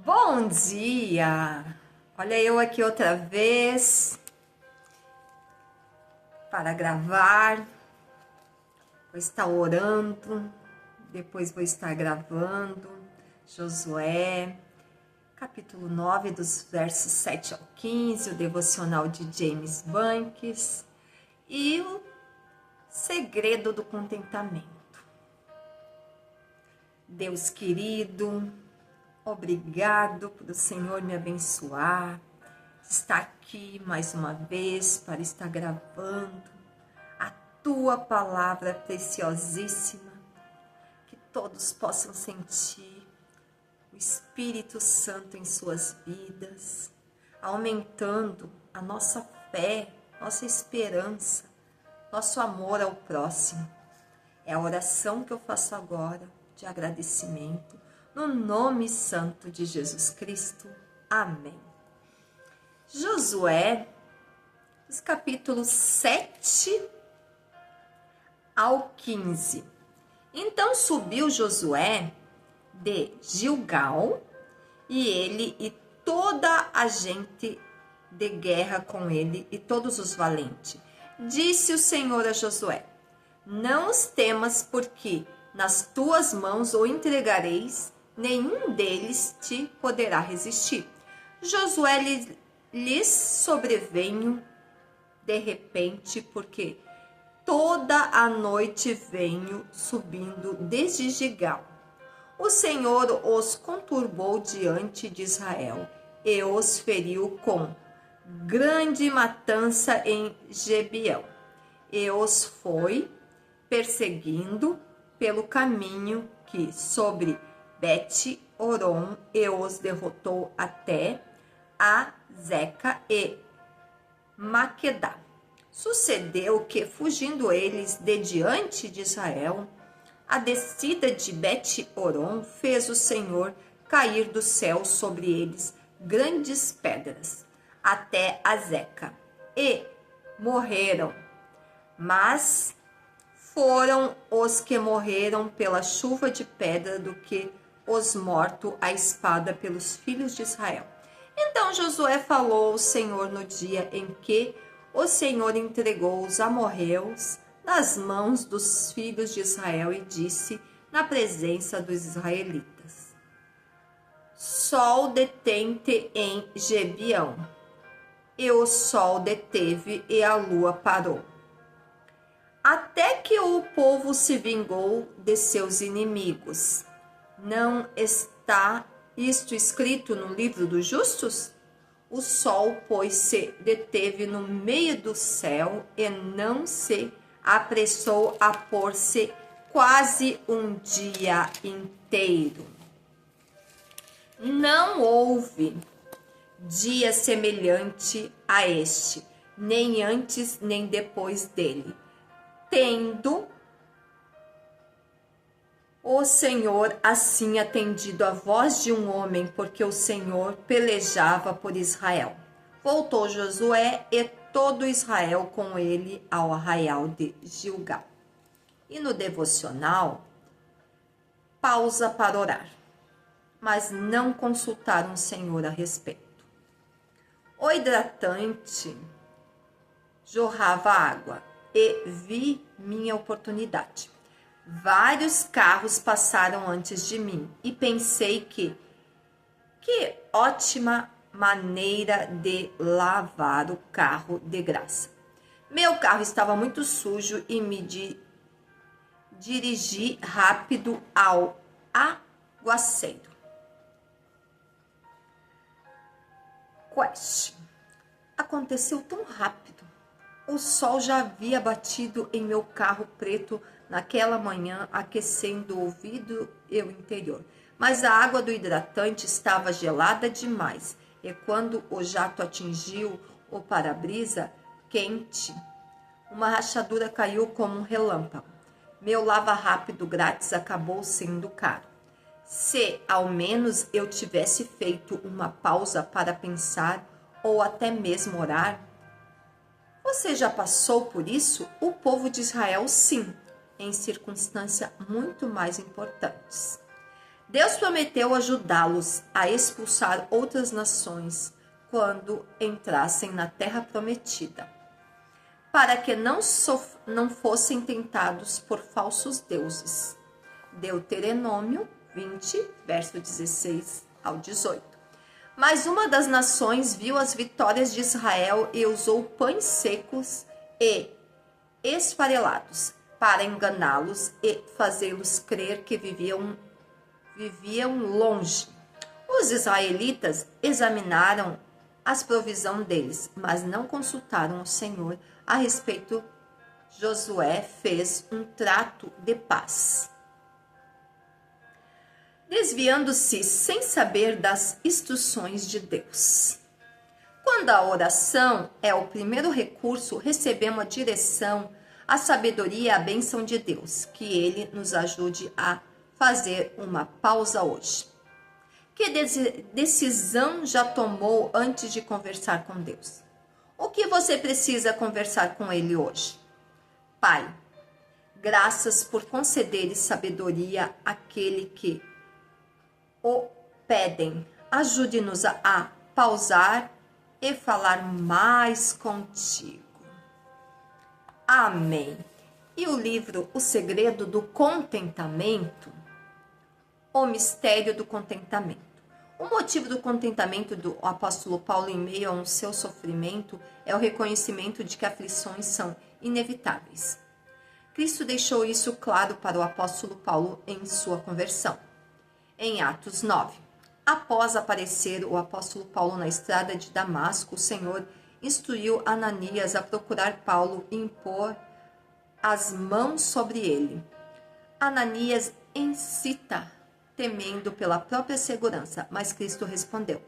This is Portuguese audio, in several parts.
Bom dia! Olha eu aqui outra vez para gravar. Vou estar orando, depois vou estar gravando. Josué, capítulo 9, dos versos 7 ao 15, o devocional de James Banks e o segredo do contentamento. Deus querido, obrigado por o Senhor me abençoar, estar aqui mais uma vez para estar gravando a Tua palavra preciosíssima, que todos possam sentir o Espírito Santo em suas vidas, aumentando a nossa fé, nossa esperança, nosso amor ao próximo. É a oração que eu faço agora de agradecimento, no nome santo de Jesus Cristo. Amém. Josué, os capítulos 7 ao 15. Então subiu Josué de Gilgal, e ele e toda a gente de guerra com ele, e todos os valentes. Disse o Senhor a Josué: não os temas, porque nas tuas mãos o entregareis, nenhum deles te poderá resistir. Josué lhes sobreveio de repente, porque toda a noite venho subindo desde Gilgal. O Senhor os conturbou diante de Israel e os feriu com grande matança em Gibeão, e os foi perseguindo pelo caminho que sobre Bet-Horon, e os derrotou até a Zeca e Maquedá. Sucedeu que, fugindo eles de diante de Israel, a descida de Bet-Horon, fez o Senhor cair do céu sobre eles grandes pedras, até a Zeca, e morreram. Mas foram os que morreram pela chuva de pedra do que os mortos à espada pelos filhos de Israel. Então Josué falou ao Senhor no dia em que o Senhor entregou os amorreus nas mãos dos filhos de Israel, e disse na presença dos israelitas: sol detente em Gibeão. E o sol deteve e a lua parou, até que o povo se vingou de seus inimigos. Não está isto escrito no livro dos justos? O sol, pois, se deteve no meio do céu e não se apressou a pôr-se quase um dia inteiro. Não houve dia semelhante a este, nem antes nem depois dele, tendo o Senhor assim atendido a voz de um homem, porque o Senhor pelejava por Israel. Voltou Josué e todo Israel com ele ao arraial de Gilgal. E no devocional, pausa para orar, mas não consultaram o Senhor a respeito. O hidratante jorrava água e vi minha oportunidade. Vários carros passaram antes de mim e pensei que ótima maneira de lavar o carro de graça. Meu carro estava muito sujo e me dirigi rápido ao aguaceiro. Aconteceu tão rápido. O sol já havia batido em meu carro preto naquela manhã, aquecendo o vidro e o interior. Mas a água do hidratante estava gelada demais, e quando o jato atingiu o para-brisa quente, uma rachadura caiu como um relâmpago. Meu lava-rápido grátis acabou sendo caro. Se ao menos eu tivesse feito uma pausa para pensar ou até mesmo orar. Você já passou por isso? O povo de Israel, sim, em circunstâncias muito mais importantes. Deus prometeu ajudá-los a expulsar outras nações quando entrassem na terra prometida, para que não fossem tentados por falsos deuses. Deuteronômio 20, verso 16 ao 18. Mas uma das nações viu as vitórias de Israel e usou pães secos e esfarelados para enganá-los e fazê-los crer que viviam longe. Os israelitas examinaram as provisões deles, mas não consultaram o Senhor a respeito. Josué fez um trato de paz, desviando-se sem saber das instruções de Deus. Quando a oração é o primeiro recurso, recebemos a direção, a sabedoria e a bênção de Deus. Que Ele nos ajude a fazer uma pausa hoje. Que decisão já tomou antes de conversar com Deus? O que você precisa conversar com Ele hoje? Pai, graças por concederes sabedoria àquele que o pedem. Ajude-nos a pausar e falar mais contigo. Amém. E o livro O Segredo do Contentamento, o mistério do contentamento. O motivo do contentamento do apóstolo Paulo em meio ao seu sofrimento é o reconhecimento de que aflições são inevitáveis. Cristo deixou isso claro para o apóstolo Paulo em sua conversão. Em Atos 9, após aparecer o apóstolo Paulo na estrada de Damasco, o Senhor instruiu Ananias a procurar Paulo e impor as mãos sobre ele. Ananias incita, temendo pela própria segurança, mas Cristo respondeu: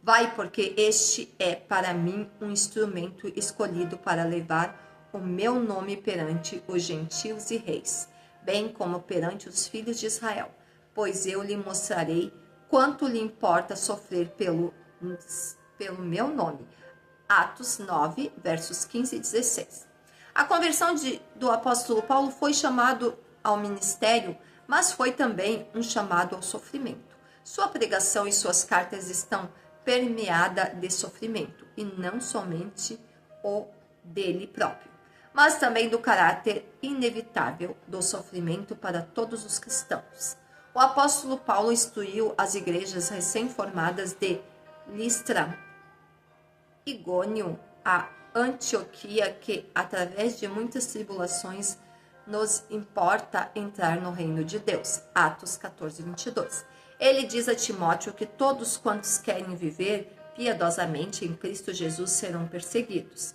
vai, porque este é para mim um instrumento escolhido para levar o meu nome perante os gentios e reis, bem como perante os filhos de Israel, pois eu lhe mostrarei quanto lhe importa sofrer pelo meu nome. Atos 9, versos 15 e 16. A conversão do apóstolo Paulo foi chamado ao ministério, mas foi também um chamado ao sofrimento. Sua pregação e suas cartas estão permeadas de sofrimento, e não somente o dele próprio, mas também do caráter inevitável do sofrimento para todos os cristãos. O apóstolo Paulo instruiu as igrejas recém-formadas de Listra, Igônio, a Antioquia, que através de muitas tribulações nos importa entrar no reino de Deus. Atos 14, 22. Ele diz a Timóteo que todos quantos querem viver piedosamente em Cristo Jesus serão perseguidos.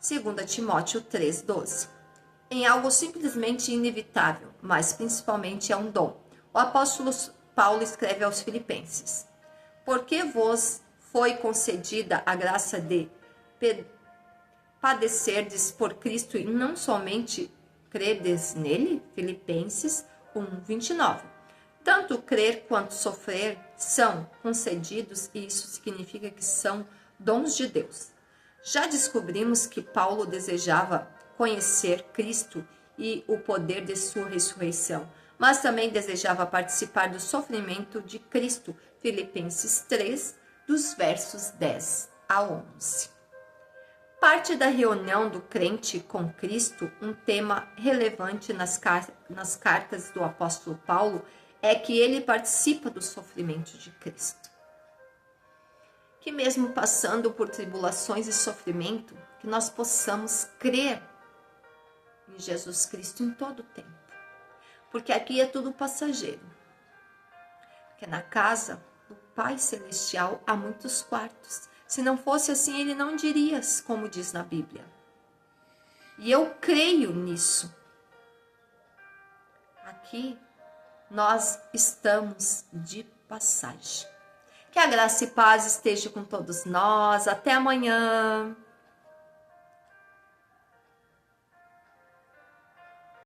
2 Timóteo 3, 12. Em algo simplesmente inevitável, mas principalmente é um dom, o apóstolo Paulo escreve aos Filipenses: porque vos foi concedida a graça de padecerdes por Cristo e não somente credes nele? Filipenses 1, 29. Tanto crer quanto sofrer são concedidos, e isso significa que são dons de Deus. Já descobrimos que Paulo desejava conhecer Cristo e o poder de sua ressurreição, mas também desejava participar do sofrimento de Cristo. Filipenses 3, dos versos 10 a 11. Parte da reunião do crente com Cristo, um tema relevante nas cartas do apóstolo Paulo, é que ele participa do sofrimento de Cristo. Que mesmo passando por tribulações e sofrimento, que nós possamos crer em Jesus Cristo em todo o tempo. Porque aqui é tudo passageiro. Porque na casa do Pai Celestial há muitos quartos. Se não fosse assim, ele não diria como diz na Bíblia. E eu creio nisso. Aqui nós estamos de passagem. Que a graça e paz esteja com todos nós. Até amanhã.